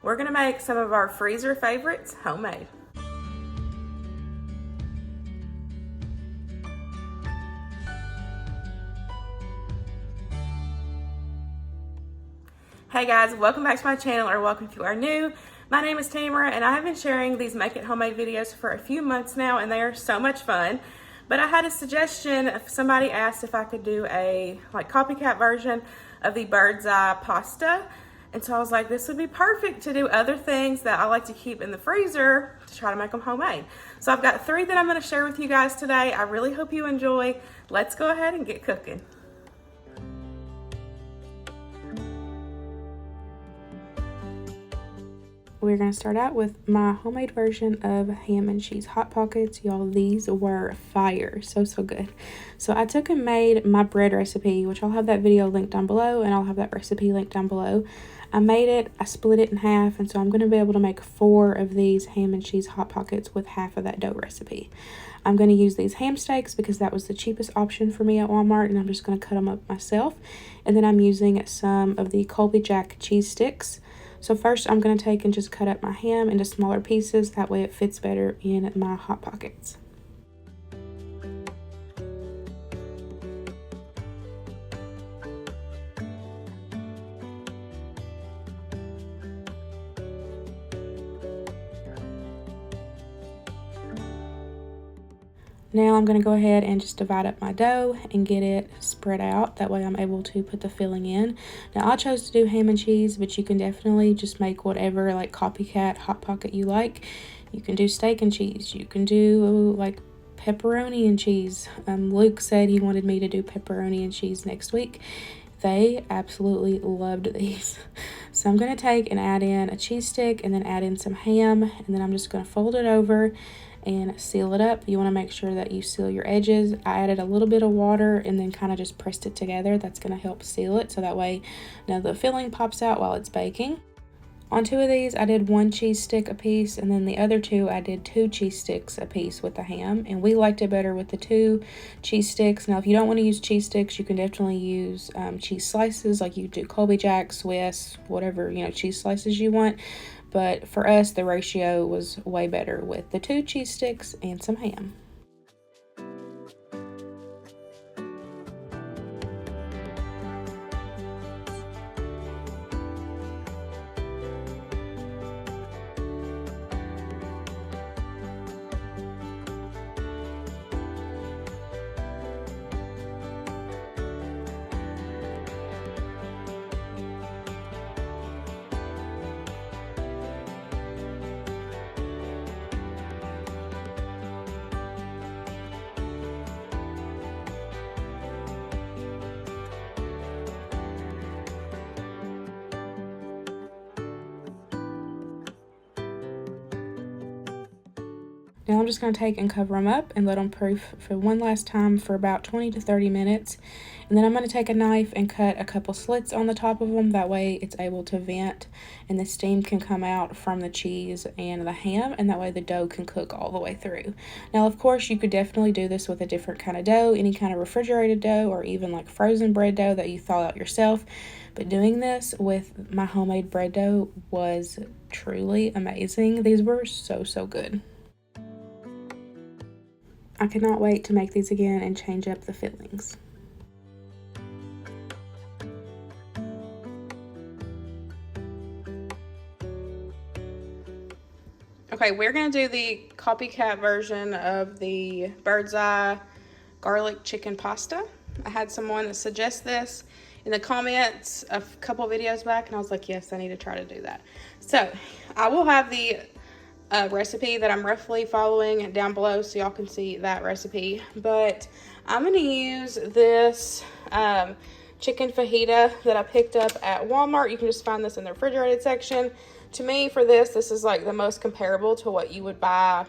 we're gonna make some of our freezer favorites homemade. Hey guys, welcome back to my channel, or welcome if you are new. My name is Tamara and I have been sharing these Make It Homemade videos for a few months now, and they are so much fun. But I had a suggestion. Somebody asked if I could do a copycat version of the bird's eye pasta. And so I was like, this would be perfect to do other things that I like to keep in the freezer to try to make them homemade. So I've got 3 that I'm going to share with you guys today. I really hope you enjoy. Let's go ahead and get cooking. We're going to start out with my homemade version of ham and cheese Hot Pockets. Y'all, these were fire. So good. So I took and made my bread recipe, which I'll have that video linked down below, and I'll have that recipe linked down below. I made it, I split it in half, and so I'm going to be able to make 4 of these ham and cheese Hot Pockets with half of that dough recipe. I'm going to use these ham steaks because that was the cheapest option for me at Walmart, and I'm just going to cut them up myself. And then I'm using some of the Colby Jack cheese sticks. So first I'm going to take and just cut up my ham into smaller pieces. That way it fits better in my Hot Pockets. Now I'm going to go ahead and just divide up my dough and get it spread out. That way I'm able to put the filling in. Now I chose to do ham and cheese, but you can definitely just make whatever copycat Hot Pocket you like. You can do steak and cheese. You can do pepperoni and cheese. Luke said he wanted me to do pepperoni and cheese next week. They absolutely loved these. So I'm going to take and add in a cheese stick and then add in some ham, and then I'm just going to fold it over and seal it up. You want to make sure that you seal your edges. I added a little bit of water and then kind of just pressed it together. That's going to help seal it, so that way now the filling pops out while it's baking. On 2 of these I did 1 cheese stick a piece, and then the other 2 I did 2 cheese sticks a piece with the ham, and we liked it better with the 2 cheese sticks. Now if you don't want to use cheese sticks, you can definitely use cheese slices, like you do Colby Jack, Swiss, whatever cheese slices you want. But for us, the ratio was way better with the 2 cheese sticks and some ham. Now I'm just going to take and cover them up and let them proof for one last time for about 20 to 30 minutes. And then I'm going to take a knife and cut a couple slits on the top of them. That way it's able to vent and the steam can come out from the cheese and the ham, and that way the dough can cook all the way through. Now of course you could definitely do this with a different kind of dough, any kind of refrigerated dough, or even frozen bread dough that you thaw out yourself. But doing this with my homemade bread dough was truly amazing. These were so good. I cannot wait to make these again and change up the fillings. Okay, we're going to do the copycat version of the bird's eye garlic chicken pasta. I had someone that suggest this in the comments a couple videos back, and I was like, yes, I need to try to do that. So I will have the recipe that I'm roughly following down below so y'all can see that recipe, but I'm going to use this chicken fajita that I picked up at Walmart. You can just find this in the refrigerated section. To me, for this is the most comparable to what you would buy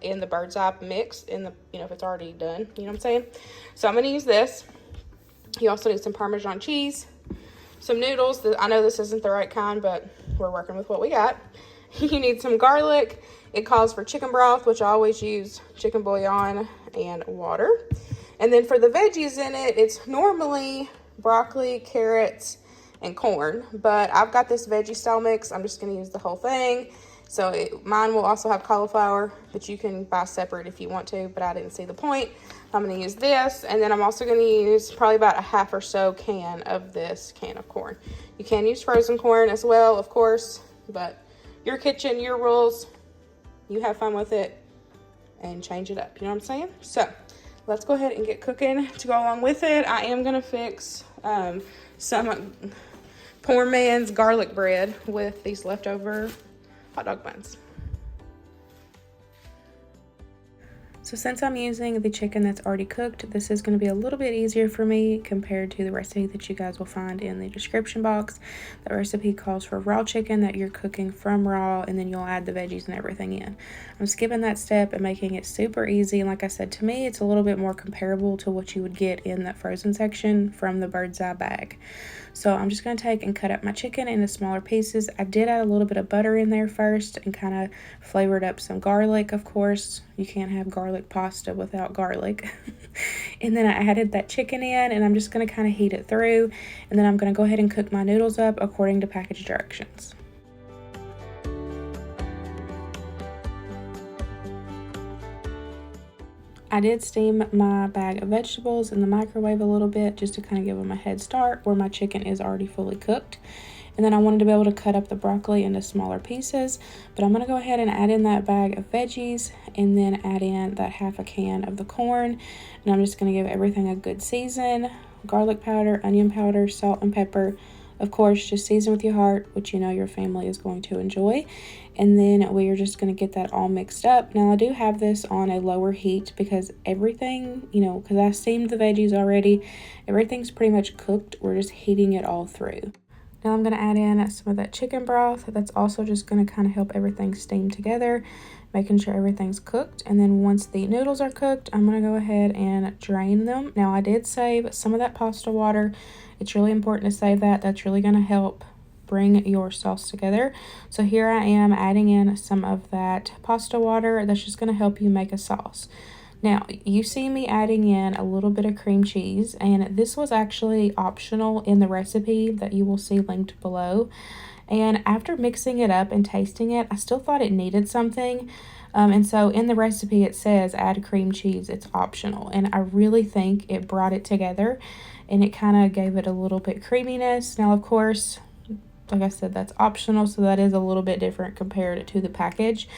in the bird's eye mix in the if it's already done, you know what I'm saying. So I'm going to use this. You also need some Parmesan cheese, some noodles. I know this isn't the right kind, but we're working with what we got. You need some garlic. It calls for chicken broth, which I always use chicken bouillon and water. And then for the veggies in it, it's normally broccoli, carrots, and corn. But I've got this veggie style mix. I'm just going to use the whole thing. So mine will also have cauliflower, but you can buy separate if you want to, but I didn't see the point. I'm going to use this, and then I'm also going to use probably about a half or so can of this can of corn. You can use frozen corn as well, of course, but your kitchen, your rules, you have fun with it and change it up, you know what I'm saying? So let's go ahead and get cooking. To go along with it, I am going to fix some poor man's garlic bread with these leftover hot dog buns. So since I'm using the chicken that's already cooked, this is going to be a little bit easier for me compared to the recipe that you guys will find in the description box. The recipe calls for raw chicken that you're cooking from raw, and then you'll add the veggies and everything in. I'm skipping that step and making it super easy. And like I said, to me, it's a little bit more comparable to what you would get in that frozen section from the Bird's Eye bag. So I'm just going to take and cut up my chicken into smaller pieces. I did add a little bit of butter in there first and kind of flavored up some garlic, of course. You can't have garlic pasta without garlic. And then I added that chicken in, and I'm just going to kind of heat it through. And then I'm going to go ahead and cook my noodles up according to package directions. I did steam my bag of vegetables in the microwave a little bit just to kind of give them a head start where my chicken is already fully cooked. And then I wanted to be able to cut up the broccoli into smaller pieces, but I'm going to go ahead and add in that bag of veggies and then add in that half a can of the corn. And I'm just going to give everything a good season: garlic powder, onion powder, salt, and pepper. Of course, just season with your heart, which you know your family is going to enjoy. And then we are just going to get that all mixed up. Now, I do have this on a lower heat because everything, because I steamed the veggies already, everything's pretty much cooked. We're just heating it all through. Now I'm going to add in some of that chicken broth. That's also just going to kind of help everything steam together, making sure everything's cooked. And then once the noodles are cooked, I'm going to go ahead and drain them. Now, I did save some of that pasta water. It's really important to save that. That's really going to help bring your sauce together. So here I am adding in some of that pasta water. That's just going to help you make a sauce. Now, you see me adding in a little bit of cream cheese, and this was actually optional in the recipe that you will see linked below. And after mixing it up and tasting it, I still thought it needed something. And so in the recipe, it says add cream cheese. It's optional. And I really think it brought it together, and it kind of gave it a little bit creaminess. Now, of course, like I said, that's optional, so that is a little bit different compared to the package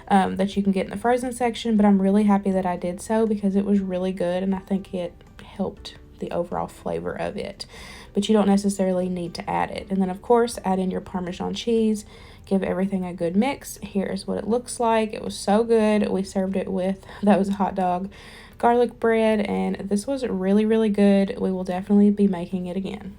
that you can get in the frozen section, but I'm really happy that I did so because it was really good, and I think it helped the overall flavor of it. But you don't necessarily need to add it. And then, of course, add in your Parmesan cheese, give everything a good mix. Here's what it looks like. It was so good. We served it with those hot dog garlic bread, and this was really, really good. We will definitely be making it again.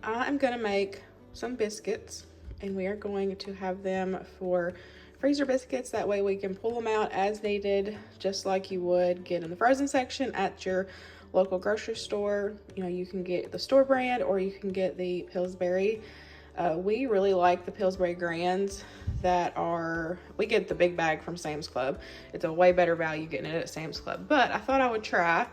I'm going to make some biscuits, and we are going to have them for freezer biscuits. That way we can pull them out as needed, just like you would get in the frozen section at your local grocery store. You can get the store brand or you can get the Pillsbury. We really like the Pillsbury Grands we get the big bag from Sam's Club. It's a way better value getting it at Sam's Club, but I thought I would try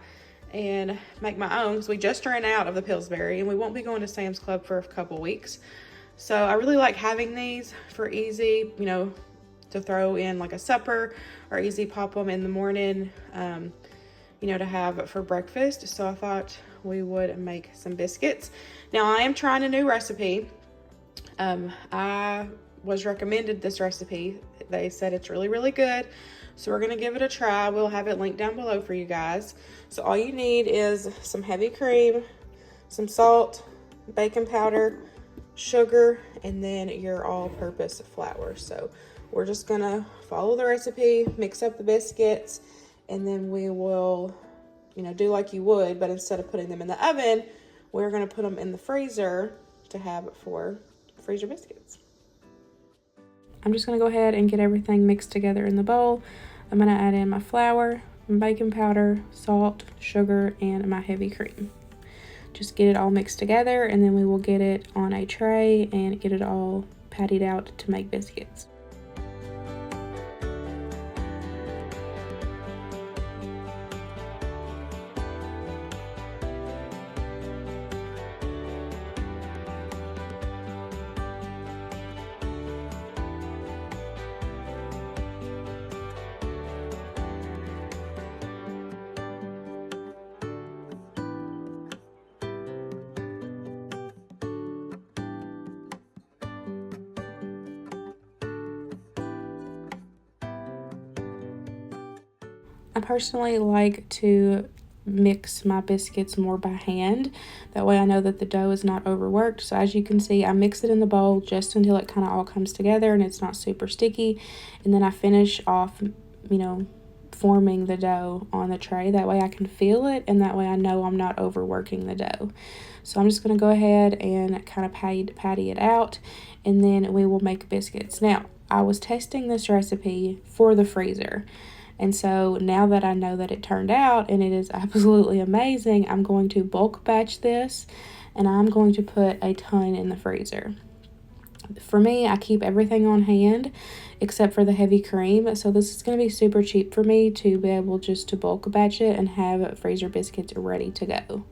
and make my own because we just ran out of the Pillsbury and we won't be going to Sam's Club for a couple weeks. So I really like having these for easy, to throw in like a supper, or easy pop them in the morning, to have for breakfast. So I thought we would make some biscuits. Now I am trying a new recipe. I was recommended this recipe. They said it's really, really good. So we're going to give it a try. We'll have it linked down below for you guys. So all you need is some heavy cream, some salt, baking powder, sugar, and then your all-purpose flour. So we're just going to follow the recipe, mix up the biscuits, and then we will, do like you would, but instead of putting them in the oven, we're going to put them in the freezer to have for freezer biscuits. I'm just going to go ahead and get everything mixed together in the bowl. I'm going to add in my flour, my baking powder, salt, sugar, and my heavy cream. Just get it all mixed together, and then we will get it on a tray and get it all patted out to make biscuits. I personally like to mix my biscuits more by hand. That way I know that the dough is not overworked. So as you can see, I mix it in the bowl just until it kind of all comes together and it's not super sticky. And then I finish off, you know, forming the dough on the tray. That way I can feel it, and that way I know I'm not overworking the dough. So I'm just going to go ahead and kind of patty it out, and then we will make biscuits. Now, I was testing this recipe for the freezer. And so now that I know that it turned out and it is absolutely amazing, I'm going to bulk batch this, and I'm going to put a ton in the freezer. For me, I keep everything on hand except for the heavy cream. So this is going to be super cheap for me to be able just to bulk batch it and have freezer biscuits ready to go.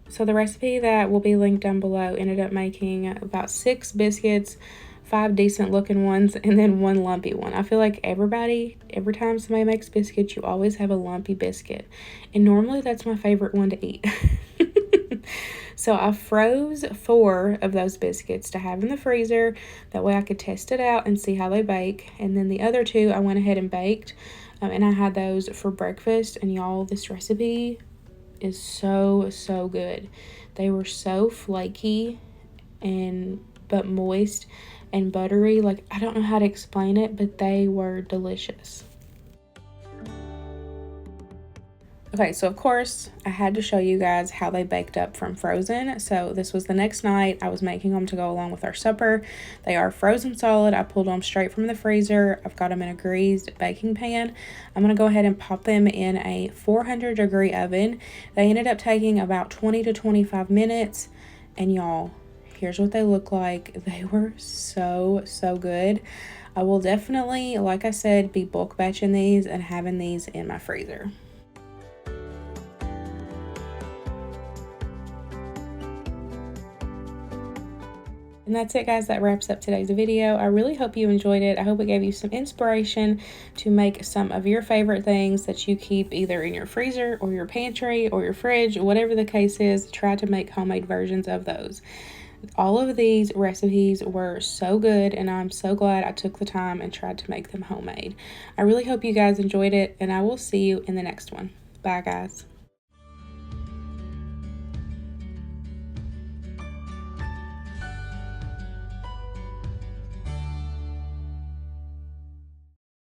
So the recipe that will be linked down below ended up making about 6 biscuits, 5 decent looking ones, and then 1 lumpy one. I feel like every time somebody makes biscuits, you always have a lumpy biscuit. And normally that's my favorite one to eat. So I froze 4 of those biscuits to have in the freezer. That way I could test it out and see how they bake. And then the other 2 I went ahead and baked. And I had those for breakfast. And y'all, this recipe is so good. They were so flaky but moist and buttery. Like, I don't know how to explain it, but they were delicious. Okay, so of course I had to show you guys how they baked up from frozen. So this was the next night. I was making them to go along with our supper. They are frozen solid. I pulled them straight from the freezer. I've got them in a greased baking pan. I'm going to go ahead and pop them in a 400-degree oven. They ended up taking about 20 to 25 minutes. And y'all, here's what they look like. They were so good. I will definitely, like I said, be bulk batching these and having these in my freezer. And that's it, guys. That wraps up today's video. I really hope you enjoyed it. I hope it gave you some inspiration to make some of your favorite things that you keep either in your freezer or your pantry or your fridge, whatever the case is. Try to make homemade versions of those. All of these recipes were so good, and I'm so glad I took the time and tried to make them homemade. I really hope you guys enjoyed it, and I will see you in the next one. Bye, guys.